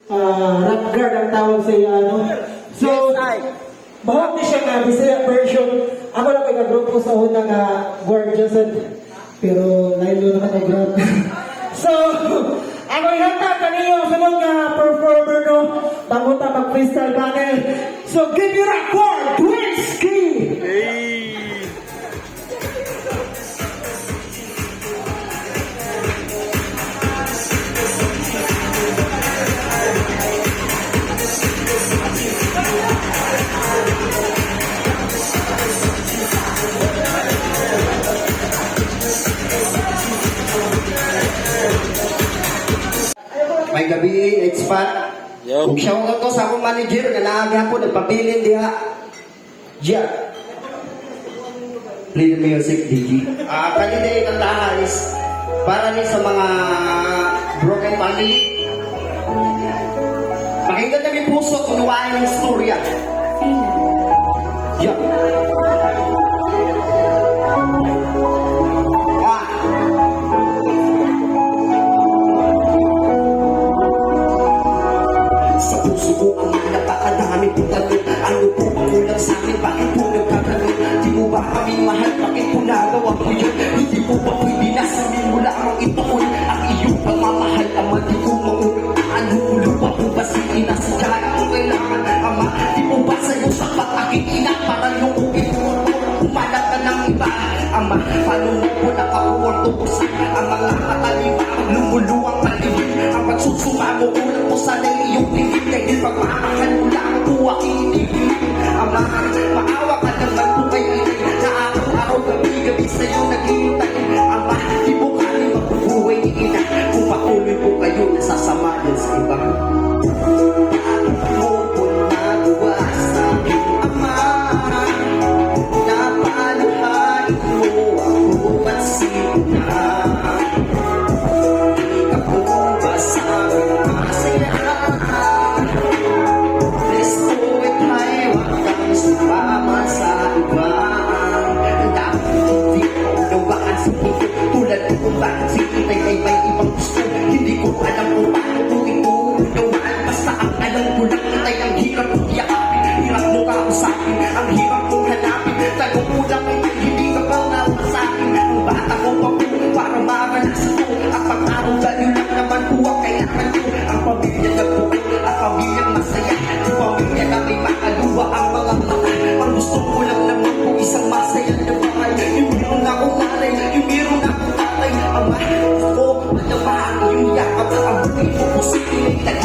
rock guard ang tawag sa iya, ano. So, bahog ni siya nga, Bisaya version. Ako lang kay ka-group ko sa una nga gorgeous pero layo naman ang grab. So, ako ihanda kaniyo sa mga performer no, bago ta mag-freestyle battle. So, give you that chord, Twinsky! May gabi, expat. Kung siya ko sa akong manager, na naagi ako, nagpabilin diha. Gia. Play the music, DJ. Kanina yung kantahan is para rin sa mga broken family. Pakinggan namin puso kung nuwain ng istorya. Gia. Sa puso ko ang napakadami pagkalit. Ano po ang ulang sa amin? Bakit po nagkakalit? Di mo ba kami mahal? Bakit po nagawa ko yun? Hindi po ba pwede nasamin mo lamang itoon? Ang iyong pagmamahal naman di ko maunang. Ano ulo pa po ba sige na sa kaya kung kailangan? Ama, di mo ba sa'yo sapat aking ina? Para yung umiturot umalat ka ng iba. Ama, paano mo po nakakuwang tubusan? Ang mga kataliwa lumuluwang malibig. Ang pagsusuma mo ulang po sa iyong tingin. Dahil pagmamahal mo lang po aking ibig. Ama, maawa ka naman po kay inay. Na araw-araw gabi-gabi sa'yo naghihintay. Ama, di po kami mabubuhay ni ina. Kung patuloy po kayo nasasama din sa iba. Bakit mo po nagawa sa akin, Ama? Napaluhain mo ako at sina. Di ka po ba sa akin masaya? Please po ikay wag kang sumama sa iba. Dapat di ko nawaan sa puso. Tulad ko kung bakit si Itay ay may ibang gusto. Hindi ko alam kung paano ko ito nawaan. Basta ang alam ko lang Itay ang hirap kong yakapin. Hirap mo ka ako sa akin. Ang hirap kong hanapin. Tago ko lang Itay, hindi ka bang nawa sa akin? Ang bata ko pa po para maranasan ko. Ang pag-araw ganyan lang naman po ang kailangan ko. Ang pamilya na po at pamilyang masaya. Ang pamilya na may makaluwa ang mga mata. Ang gusto ko lang naman po isang masaya na bahay. Yung meron akong nanay, yung meron akong tatay. Ang mahal ko, malamang yung yakap. Ang buhay ko po sa pinay.